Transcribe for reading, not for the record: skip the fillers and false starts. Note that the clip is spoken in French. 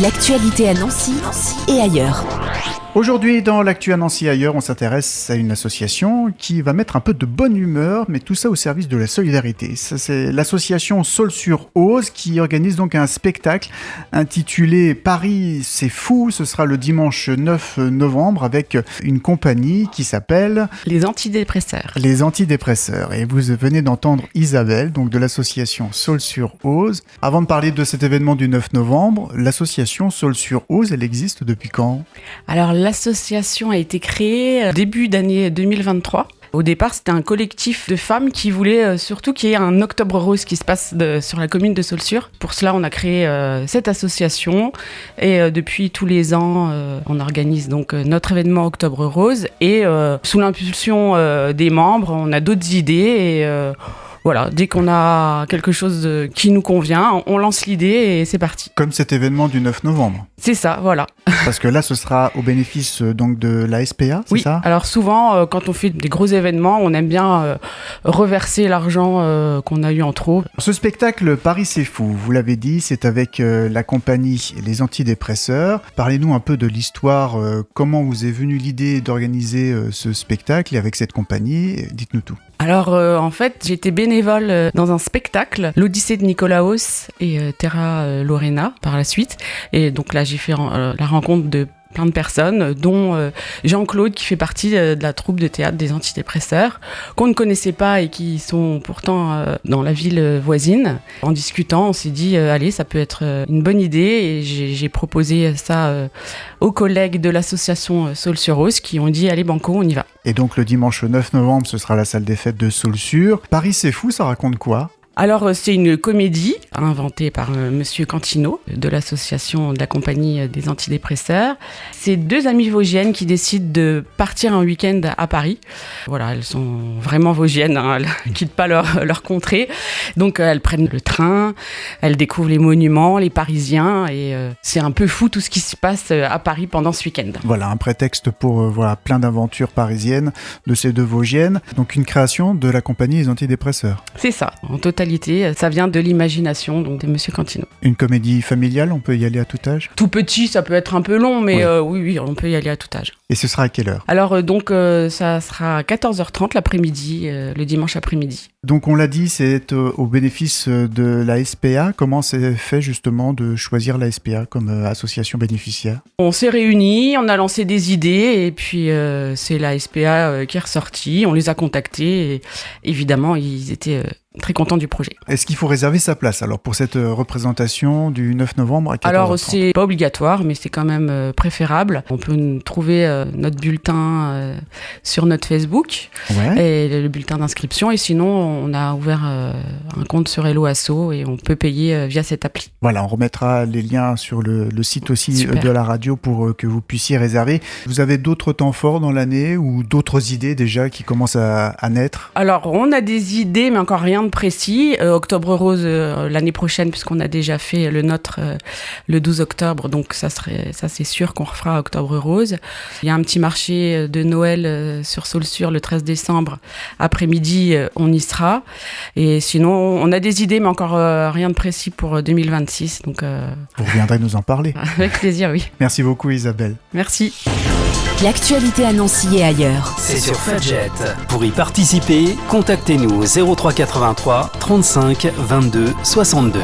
L'actualité à Nancy et ailleurs. Aujourd'hui, dans l'actu à Nancy et ailleurs, on s'intéresse à une association qui va mettre un peu de bonne humeur, mais tout ça au service de la solidarité. Ça, c'est l'association Saulx-sur-Auze qui organise donc un spectacle intitulé Paris, c'est fou. Ce sera le dimanche 9 novembre avec une compagnie qui s'appelle Les Antidépresseurs. Les Antidépresseurs. Et vous venez d'entendre Isabelle, donc de l'association Saulx-sur-Auze. Avant de parler de cet événement du 9 novembre, l'association Saulx-sur-Auze, elle existe depuis quand ? Alors l'association a été créée début d'année 2023. Au départ, c'était un collectif de femmes qui voulaient surtout qu'il y ait un octobre rose qui se passe sur la commune de Saulx-sur. Pour cela, on a créé cette association et depuis tous les ans, on organise donc notre événement Octobre Rose et sous l'impulsion des membres, on a d'autres idées et voilà, dès qu'on a quelque chose qui nous convient, on lance l'idée et c'est parti. Comme cet événement du 9 novembre. C'est ça, voilà. Parce que là, ce sera au bénéfice donc de la SPA, c'est oui, ça ? Alors souvent, quand on fait des gros événements, on aime bien reverser l'argent qu'on a eu en trop. Ce spectacle Paris c'est fou, vous l'avez dit, c'est avec la compagnie Les Antidépresseurs. Parlez-nous un peu de l'histoire, comment vous est venue l'idée d'organiser ce spectacle et avec cette compagnie, dites-nous tout. Alors en fait, j'étais bénévole dans un spectacle, l'Odyssée de Nicolaos et Terra Lorena par la suite. Et donc là, j'ai fait la rencontre de plein de personnes, dont Jean-Claude qui fait partie de la troupe de théâtre des Antidépresseurs, qu'on ne connaissait pas et qui sont pourtant dans la ville voisine. En discutant, on s'est dit, allez, ça peut être une bonne idée et j'ai proposé ça aux collègues de l'association Saulx-sur-Auze qui ont dit, allez, banco, on y va. Et donc le dimanche 9 novembre, ce sera la salle des fêtes de Saulx-sur. Paris c'est fou, ça raconte quoi ? Alors, c'est une comédie inventée par Monsieur Cantino de l'association de la compagnie des Antidépresseurs. C'est deux amies vosgiennes qui décident de partir un week-end à Paris. Voilà, elles sont vraiment vosgiennes, hein, elles ne quittent pas leur contrée. Donc, elles prennent le train, elles découvrent les monuments, les Parisiens et c'est un peu fou tout ce qui se passe à Paris pendant ce week-end. Voilà, un prétexte pour plein d'aventures parisiennes de ces deux vosgiennes. Donc, une création de la compagnie des Antidépresseurs. C'est ça, en totalité. Ça vient de l'imagination donc, de Monsieur Cantino. Une comédie familiale, on peut y aller à tout âge ? Tout petit, ça peut être un peu long, mais oui, on peut y aller à tout âge. Et ce sera à quelle heure ? Alors donc, ça sera à 14h30 l'après-midi, le dimanche après-midi. Donc on l'a dit, c'est au bénéfice de la SPA. Comment c'est fait justement de choisir la SPA comme association bénéficiaire ? On s'est réunis, on a lancé des idées et puis c'est la SPA qui est ressortie. On les a contactés et évidemment, ils étaient très contents du projet. Est-ce qu'il faut réserver sa place alors pour cette représentation du 9 novembre à 14h30 ? Alors c'est pas obligatoire mais c'est quand même préférable. On peut trouver notre bulletin sur notre Facebook et le bulletin d'inscription et sinon on a ouvert un compte sur Hello Asso et on peut payer via cette appli. Voilà, on remettra les liens sur le site aussi de la radio pour que vous puissiez réserver. Vous avez d'autres temps forts dans l'année ou d'autres idées déjà qui commencent à naître ? Alors on a des idées mais encore rien de précis. Octobre Rose l'année prochaine puisqu'on a déjà fait le nôtre le 12 octobre donc ça c'est sûr qu'on refera Octobre Rose. Il y a un petit marché de Noël sur Saulx-sur le 13 décembre après-midi, on y sera et sinon on a des idées mais encore rien de précis pour 2026 donc vous reviendrez nous en parler. Avec plaisir, oui. Merci beaucoup Isabelle. Merci. L'actualité à Nancy et ailleurs. C'est sur Fudget. Pour y participer, contactez-nous au 03 83 35 22 62.